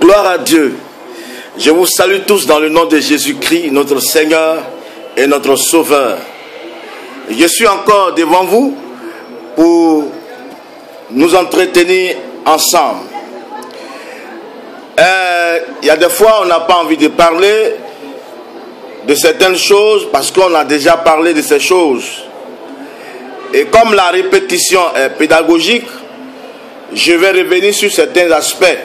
Gloire à Dieu. Je vous salue tous dans le nom de Jésus-Christ, notre Seigneur et notre Sauveur. Je suis encore devant vous pour nous entretenir ensemble. Il y a des fois, on n'a pas envie de parler de certaines choses parce qu'on a déjà parlé de ces choses. Et comme la répétition est pédagogique, je vais revenir sur certains aspects.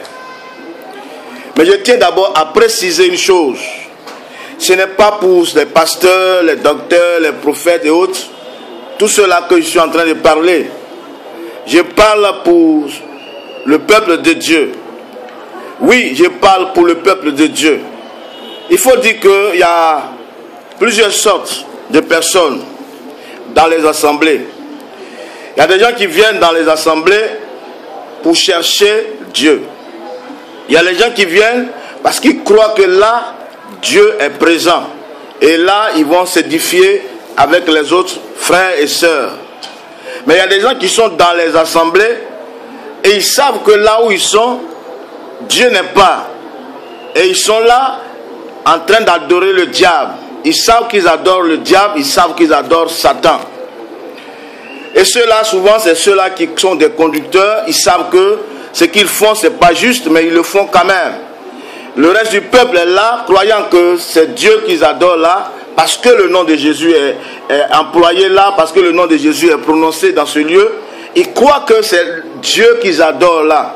Mais je tiens d'abord à préciser une chose. Ce n'est pas pour les pasteurs, les docteurs, les prophètes et autres, tout cela que je suis en train de parler. Je parle pour le peuple de Dieu. Oui, je parle pour le peuple de Dieu. Il faut dire qu'il y a plusieurs sortes de personnes dans les assemblées. Il y a des gens qui viennent dans les assemblées pour chercher Dieu. Il y a les gens qui viennent parce qu'ils croient que là, Dieu est présent. Et là, ils vont s'édifier avec les autres frères et sœurs. Mais il y a des gens qui sont dans les assemblées et ils savent que là où ils sont, Dieu n'est pas. Et ils sont là en train d'adorer le diable. Ils savent qu'ils adorent le diable, ils savent qu'ils adorent Satan. Et ceux-là, souvent, c'est ceux-là qui sont des conducteurs. Ils savent que ce qu'ils font, ce n'est pas juste, mais ils le font quand même. Le reste du peuple est là, croyant que c'est Dieu qu'ils adorent là, parce que le nom de Jésus est employé là, parce que le nom de Jésus est prononcé dans ce lieu. Ils croient que c'est Dieu qu'ils adorent là.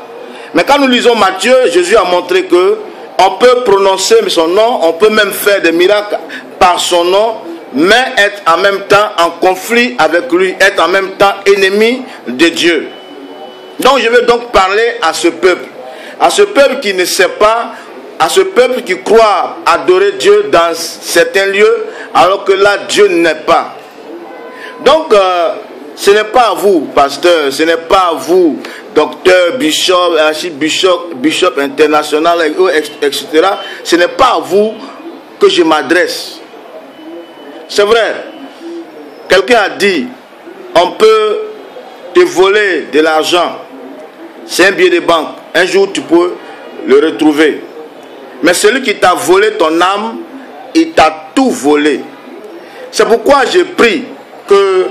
Mais quand nous lisons Matthieu, Jésus a montré que on peut prononcer son nom, on peut même faire des miracles par son nom, mais être en même temps en conflit avec lui, être en même temps ennemi de Dieu. Donc je vais donc parler à ce peuple qui ne sait pas, à ce peuple qui croit adorer Dieu dans certains lieux, alors que là Dieu n'est pas. Donc ce n'est pas à vous, pasteur, ce n'est pas à vous, docteur, bishop, archibishop international, etc. Ce n'est pas à vous que je m'adresse. C'est vrai, quelqu'un a dit, on peut te voler de l'argent, c'est un billet de banque, un jour tu peux le retrouver. Mais celui qui t'a volé ton âme, il t'a tout volé. C'est pourquoi je prie que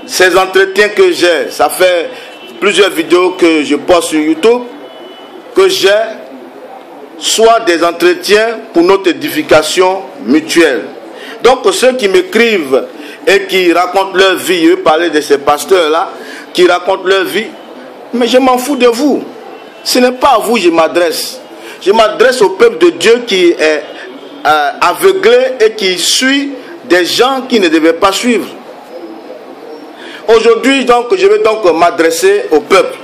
ces entretiens que j'ai, ça fait plusieurs vidéos que je poste sur YouTube, que j'ai, soient des entretiens pour notre édification mutuelle. Donc ceux qui m'écrivent et qui racontent leur vie, je vais parler de ces pasteurs-là, qui racontent leur vie, mais je m'en fous de vous. Ce n'est pas à vous que je m'adresse. Je m'adresse au peuple de Dieu qui est aveuglé et qui suit des gens qui ne devaient pas suivre. Aujourd'hui, donc, je vais donc m'adresser au peuple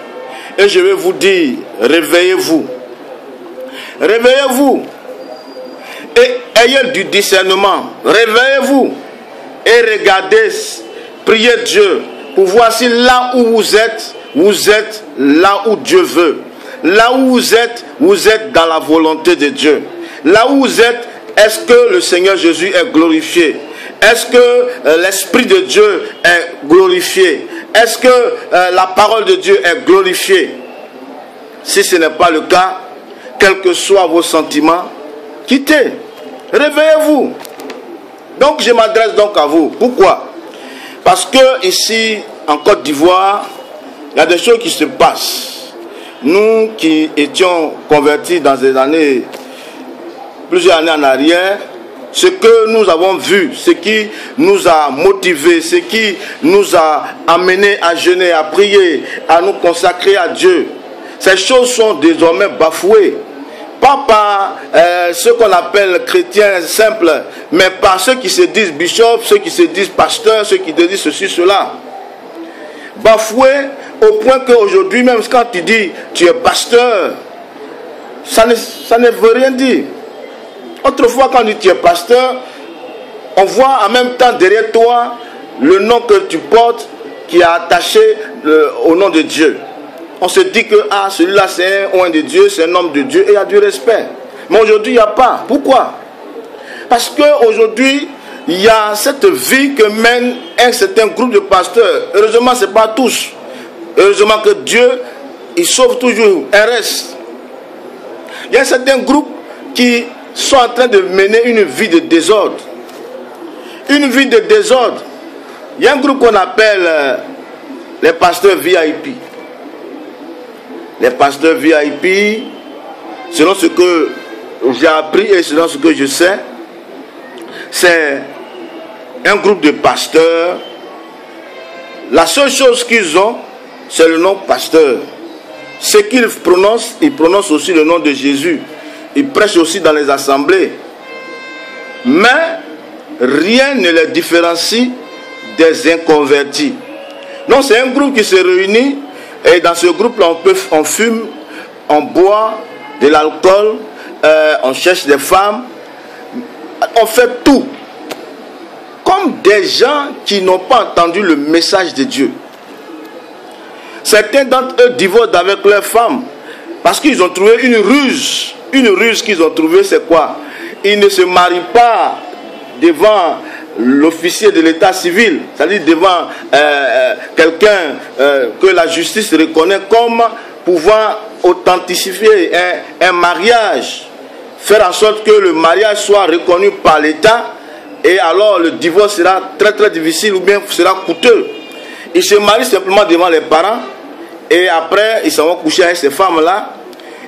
et je vais vous dire, réveillez-vous. Réveillez-vous et ayez du discernement. Réveillez-vous et regardez, priez Dieu pour voir si là où vous êtes là où Dieu veut. Là où vous êtes dans la volonté de Dieu. Là où vous êtes, est-ce que le Seigneur Jésus est glorifié? Est-ce que l'Esprit de Dieu est glorifié? Est-ce que la parole de Dieu est glorifiée? Si ce n'est pas le cas, quels que soient vos sentiments, quittez. Réveillez-vous. Donc je m'adresse donc à vous. Pourquoi? Parce que ici, en Côte d'Ivoire, il y a des choses qui se passent. Nous qui étions convertis dans des années, plusieurs années en arrière, ce que nous avons vu, ce qui nous a motivés, ce qui nous a amenés à jeûner, à prier, à nous consacrer à Dieu, ces choses sont désormais bafouées. Pas par ceux qu'on appelle chrétiens simples, mais par ceux qui se disent bishops, ceux qui se disent pasteurs, ceux qui se disent ceci, cela. Bafoué au point qu'aujourd'hui, même quand tu dis tu es pasteur, ça ne veut rien dire. Autrefois, quand tu dis tu es pasteur, on voit en même temps derrière toi le nom que tu portes qui est attaché au nom de Dieu. On se dit que celui-là c'est un oint de Dieu, c'est un homme de Dieu et il y a du respect. Mais aujourd'hui, il n'y a pas. Pourquoi? Parce qu'aujourd'hui, il y a cette vie que mène un certain groupe de pasteurs. Heureusement, ce n'est pas tous. Heureusement que Dieu, il sauve toujours un reste. Il y a certains groupes qui sont en train de mener une vie de désordre. Une vie de désordre. Il y a un groupe qu'on appelle les pasteurs VIP. Les pasteurs VIP, selon ce que j'ai appris et selon ce que je sais, c'est un groupe de pasteurs. La seule chose qu'ils ont, c'est le nom pasteur. Ce qu'ils prononcent, ils prononcent aussi le nom de Jésus. Ils prêchent aussi dans les assemblées. Mais rien ne les différencie des inconvertis. Donc c'est un groupe qui se réunit et dans ce groupe-là on fume, on boit de l'alcool, on cherche des femmes, on fait tout. Comme des gens qui n'ont pas entendu le message de Dieu. Certains d'entre eux divorcent avec leurs femmes parce qu'ils ont trouvé une ruse. Une ruse qu'ils ont trouvée, c'est quoi? Ils ne se marient pas devant l'officier de l'état civil, c'est-à-dire devant quelqu'un que la justice reconnaît comme pouvant authentifier un mariage, faire en sorte que le mariage soit reconnu par l'État, et alors le divorce sera très très difficile ou bien sera coûteux. Ils se marient simplement devant les parents et après ils s'en vont coucher avec ces femmes-là.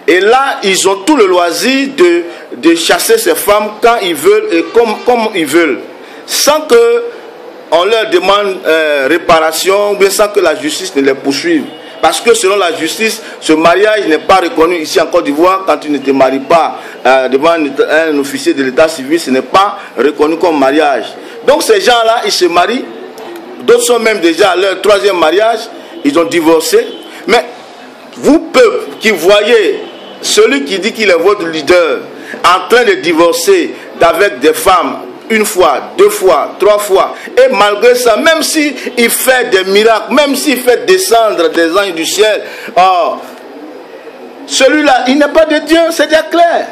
Et là, ils ont tout le loisir de chasser ces femmes quand ils veulent et comme ils veulent. Sans qu'on leur demande réparation ou bien sans que la justice ne les poursuive. Parce que selon la justice, ce mariage n'est pas reconnu ici en Côte d'Ivoire. Quand tu ne te maries pas devant un officier de l'état civil, ce n'est pas reconnu comme mariage. Donc ces gens-là, ils se marient. D'autres sont même déjà à leur troisième mariage. Ils ont divorcé. Mais vous, peuple, qui voyez celui qui dit qu'il est votre leader en train de divorcer avec des femmes une fois, deux fois, trois fois, et malgré ça, même s'il fait des miracles, même s'il fait descendre des anges du ciel, oh, celui-là, il n'est pas de Dieu, c'est bien clair.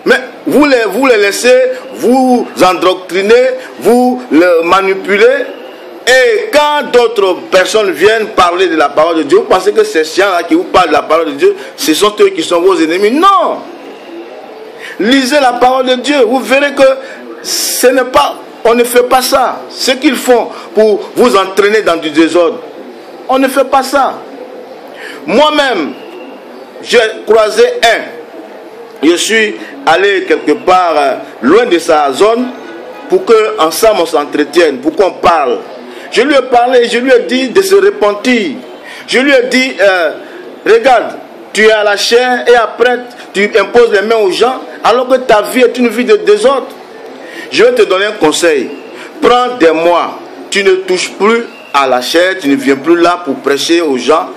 Mais vous les laissez, vous endoctriner, vous le manipuler. Et quand d'autres personnes viennent parler de la parole de Dieu, vous pensez que ces gens-là qui vous parlent de la parole de Dieu, ce sont eux qui sont vos ennemis? Non! Lisez la parole de Dieu, vous verrez que ce n'est pas, on ne fait pas ça. Ce qu'ils font pour vous entraîner dans du désordre, on ne fait pas ça. Moi-même, j'ai croisé je suis allé quelque part loin de sa zone pour qu'ensemble on s'entretienne, pour qu'on parle. Je lui ai parlé, je lui ai dit de se repentir. Je lui ai dit, regarde, tu es à la chair et après tu imposes les mains aux gens alors que ta vie est une vie de désordre. Je vais te donner un conseil. Prends des mois, tu ne touches plus à la chair, tu ne viens plus là pour prêcher aux gens.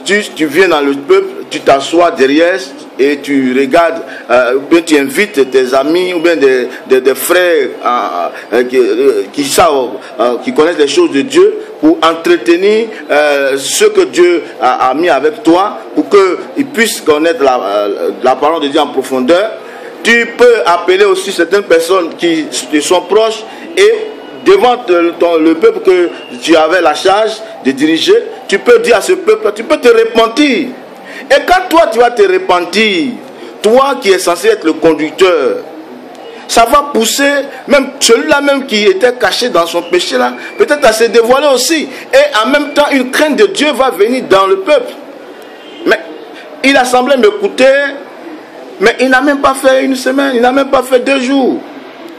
Tu viens dans le peuple, tu t'assois derrière et tu regardes, ou bien tu invites tes amis ou bien des frères qui connaissent les choses de Dieu pour entretenir ce que Dieu a mis avec toi pour qu'ils puissent connaître la parole de Dieu en profondeur. Tu peux appeler aussi certaines personnes qui te sont proches et devant le peuple que tu avais la charge de diriger, tu peux dire à ce peuple, tu peux te repentir. Et quand toi tu vas te repentir, toi qui es censé être le conducteur, ça va pousser même celui-là même qui était caché dans son péché là, peut-être à se dévoiler aussi. Et en même temps, une crainte de Dieu va venir dans le peuple. Mais il a semblé m'écouter, mais il n'a même pas fait une semaine, il n'a même pas fait 2 jours.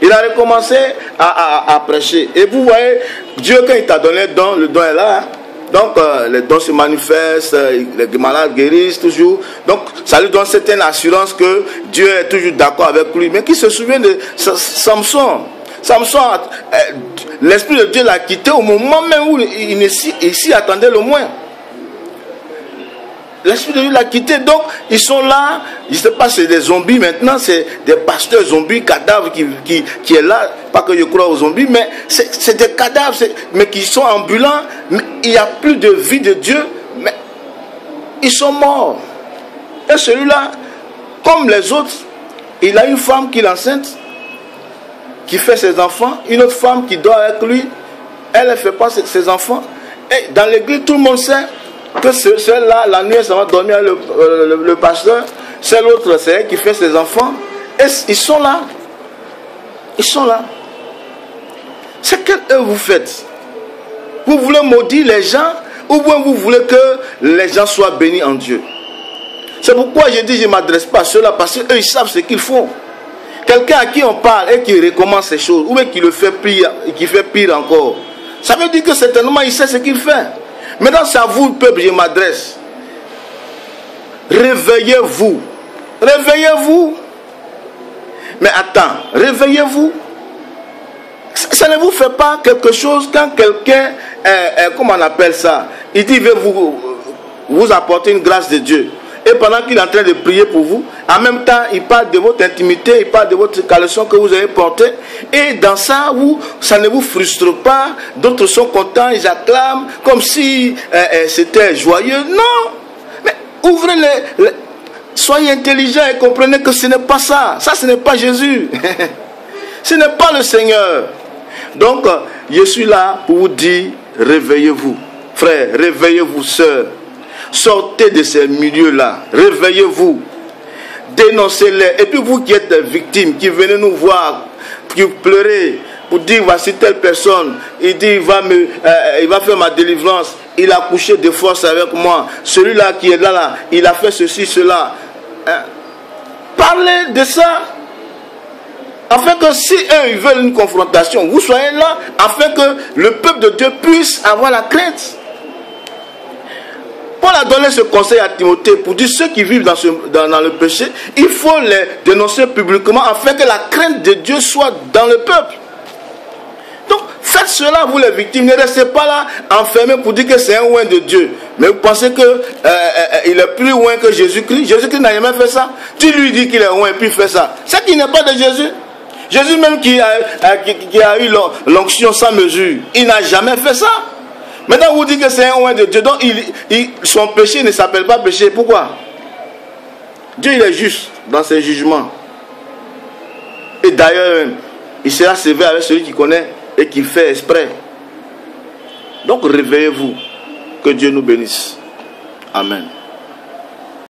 Il a recommencé à prêcher. Et vous voyez, Dieu quand il t'a donné le don est là. Donc les dons se manifestent, les malades guérissent toujours. Donc ça lui donne certaine assurance que Dieu est toujours d'accord avec lui. Mais qui se souvient de Samson? Samson, l'Esprit de Dieu l'a quitté au moment même où il s'y attendait le moins. L'Esprit de Dieu l'a quitté, donc ils sont là. Je ne sais pas, c'est des zombies maintenant, c'est des pasteurs zombies, cadavres qui est là. Pas que je crois aux zombies, mais c'est des cadavres, mais qui sont ambulants. Mais il n'y a plus de vie de Dieu, mais ils sont morts. Et celui-là, comme les autres, il a une femme qui l'enceinte, qui fait ses enfants, une autre femme qui dort avec lui, elle ne fait pas ses enfants. Et dans l'église, tout le monde sait que celle-là, la nuit, ça va dormir le pasteur. c'est l'autre, c'est elle qui fait ses enfants. Et ils sont là. Ils sont là. C'est quelle œuvre vous faites? Vous voulez maudire les gens ou bien vous voulez que les gens soient bénis en Dieu? C'est pourquoi je dis je ne m'adresse pas à ceux-là, parce qu'eux ils savent ce qu'ils font. Quelqu'un à qui on parle et qui recommence ces choses, ou bien qui le fait pire, et qui fait pire encore, ça veut dire que certainement il sait ce qu'il fait. Maintenant c'est à vous le peuple, je m'adresse. Réveillez-vous. Réveillez-vous. Mais attends, réveillez-vous. Ça ne vous fait pas quelque chose quand quelqu'un, comment on appelle ça, il dit il veut vous apporter une grâce de Dieu. Et pendant qu'il est en train de prier pour vous, en même temps, il parle de votre intimité, il parle de votre caleçon que vous avez porté. Et dans ça, ça ne vous frustre pas. D'autres sont contents, ils acclament, comme si c'était joyeux. Non! Mais ouvrez les... Soyez intelligents et comprenez que ce n'est pas ça. Ça, ce n'est pas Jésus. Ce n'est pas le Seigneur. Donc, je suis là pour vous dire, réveillez-vous. Frères, réveillez-vous, sœurs. Sortez de ces milieux-là. Réveillez-vous. Dénoncez-les. Et puis vous qui êtes des victimes, qui venez nous voir, qui pleurez, pour dire, voici telle personne, il dit, il va faire ma délivrance. Il a couché de force avec moi. Celui-là qui est là, il a fait ceci, cela. Hein? Parlez de ça. Afin que si eux ils veulent une confrontation, vous soyez là, afin que le peuple de Dieu puisse avoir la crainte. Paul a donné ce conseil à Timothée pour dire ceux qui vivent dans le péché, il faut les dénoncer publiquement afin que la crainte de Dieu soit dans le peuple. Donc faites cela, vous les victimes, ne restez pas là enfermés pour dire que c'est un oint de Dieu. Mais vous pensez qu'il est plus oint que Jésus-Christ? Jésus-Christ n'a jamais fait ça. Tu lui dis qu'il est oint et puis il fait ça. C'est qu'il n'est pas de Jésus. Jésus même qui a eu l'onction sans mesure, il n'a jamais fait ça. Maintenant vous dites que c'est un oint de Dieu, donc son péché ne s'appelle pas péché. Pourquoi? Dieu il est juste dans ses jugements. Et d'ailleurs, il sera sévère avec celui qui connaît et qui fait exprès. Donc réveillez-vous. Que Dieu nous bénisse. Amen.